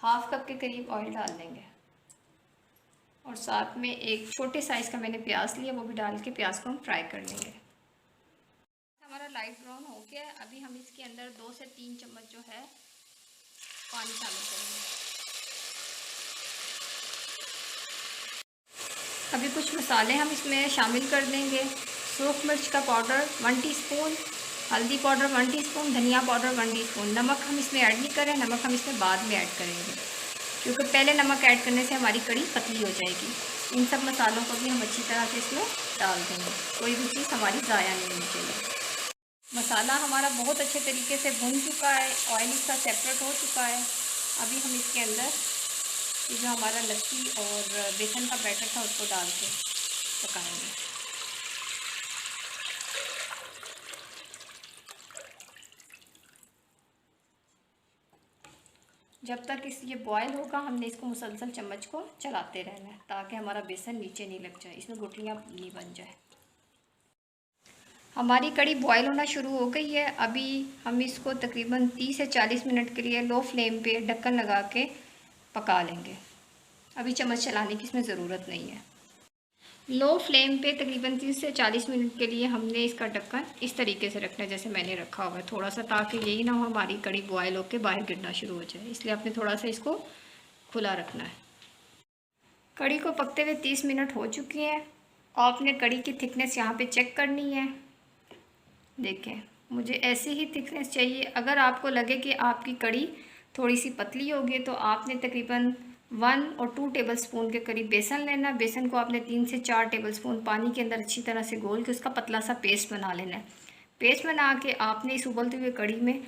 Half cup के करीब oil डाल देंगे और साथ में एक छोटे साइज़ का मैंने प्याज लिया, वो भी डाल के प्याज को हम फ्राई कर लेंगे। हमारा लाइट ब्राउन हो गया है। अभी हम इसके अंदर 2 से 3 चम्मच जो है पानी शामिल करेंगे। अभी कुछ मसाले हम इसमें शामिल कर देंगे। सूख मिर्च का पाउडर 1 टीस्पून, हल्दी पाउडर 1 टीस्पून, धनिया पाउडर 1 टीस्पून। नमक हम इसमें ऐड नहीं करें, नमक हम इसमें बाद में ऐड करेंगे, क्योंकि पहले नमक ऐड करने से हमारी कड़ी पतली हो जाएगी। इन सब मसालों को भी हम अच्छी तरह से इसमें डाल देंगे, कोई भी चीज़ हमारी ज़ाया नहीं होनी चाहिए। मसाला हमारा बहुत अच्छे तरीके से भुन चुका है, ऑयल इसका सेपरेट हो चुका है। अभी हम इसके अंदर ये जो हमारा लस्सी और बेसन का बैटर था उसको डाल के पकाएंगे। जब तक ये बॉयल होगा हमने इसको मुसलसल चम्मच को चलाते रहना है, ताकि हमारा बेसन नीचे नहीं लग जाए, इसमें गुठलियाँ नहीं बन जाए। हमारी कड़ी बॉयल होना शुरू हो गई है। अभी हम इसको तकरीबन 30 से 40 मिनट के लिए लो फ्लेम पे ढक्कन लगा के पका लेंगे। अभी चम्मच चलाने की इसमें ज़रूरत नहीं है। लो फ्लेम पे तकरीबन 30 से 40 मिनट के लिए हमने इसका ढक्कन इस तरीके से रखना है जैसे मैंने रखा हुआ है थोड़ा सा, ताकि यही ना हो हमारी कड़ी बॉयल होकर बाहर गिरना शुरू हो जाए, इसलिए आपने थोड़ा सा इसको खुला रखना है। कड़ी को पकते हुए 30 मिनट हो चुके हैं। आपने कड़ी की थिकनेस यहाँ पे चेक करनी है। देखें, मुझे ऐसी ही थिकनेस चाहिए। अगर आपको लगे कि आपकी कड़ी थोड़ी सी पतली होगी तो आपने तकरीबन 1 और 2 टेबलस्पून के करीब बेसन लेना। बेसन को आपने 3 से 4 टेबलस्पून पानी के अंदर अच्छी तरह से घोल के उसका पतला सा पेस्ट बना लेना है। पेस्ट बना के आपने इस उबलती हुई कड़ी में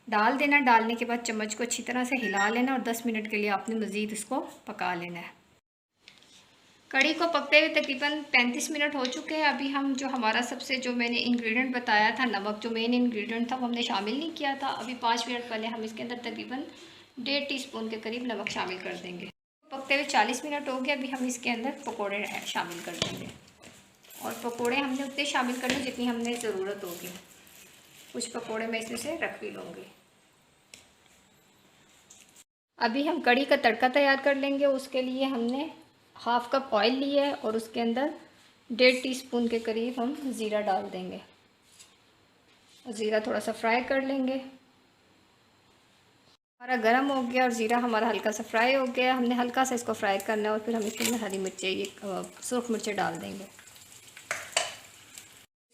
डाल देना। डालने के बाद चम्मच को अच्छी तरह से हिला लेना और 10 मिनट के लिए आपने मज़ीद इसको पका लेना है। कड़ी को पकते हुए तकरीबन 35 मिनट हो चुके हैं। अभी हम जो हमारा सबसे जो मैंने इंग्रेडिएंट बताया था, नमक जो मेन इंग्रेडिएंट था वो हमने शामिल नहीं किया था। अभी 5 मिनट पहले हम इसके अंदर तकरीबन 1.5 टीस्पून के करीब नमक शामिल कर देंगे। पकते हुए 40 मिनट हो गए। अभी हम इसके अंदर पकौड़े शामिल कर देंगे और पकौड़े हमने उतने शामिल करने जितनी हमने ज़रूरत होगी। कुछ पकौड़े मैं इसमें से रख भी लूँगी। अभी हम कड़ी का तड़का तैयार कर लेंगे। उसके लिए हमने हाफ कप ऑयल लिया है और उसके अंदर 1.5 टीस्पून के करीब हम ज़ीरा डाल देंगे। ज़ीरा थोड़ा सा फ्राई कर लेंगे। हमारा गरम हो गया और ज़ीरा हमारा हल्का सा फ्राई हो गया। हमने हल्का सा इसको फ्राई करना है और फिर हम इसके अंदर हरी मिर्चें, ये सूख मिर्चें डाल देंगे।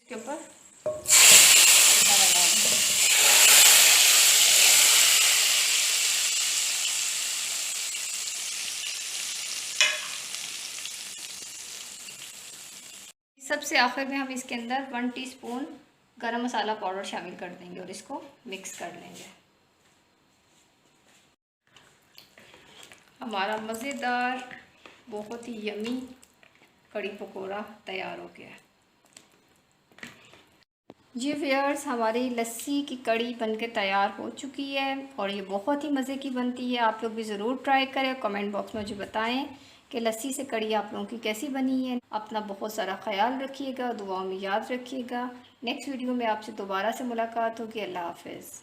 इसके ऊपर सबसे आखिर में हम इसके अंदर 1 टीस्पून गरम मसाला पाउडर शामिल कर देंगे और इसको मिक्स कर लेंगे। हमारा मज़ेदार बहुत ही यमी कड़ी पकौड़ा तैयार हो गया है। जी व्यूअर्स, हमारी लस्सी की कड़ी बनके तैयार हो चुकी है और ये बहुत ही मज़े की बनती है। आप लोग भी ज़रूर ट्राई करें। कमेंट बॉक्स में मुझे बताएं कि लस्सी से कड़ी आप लोगों की कैसी बनी है। अपना बहुत सारा ख्याल रखिएगा, दुआओं में याद रखिएगा। नेक्स्ट वीडियो में आपसे दोबारा से मुलाकात होगी। अल्लाह हाफ़िज़।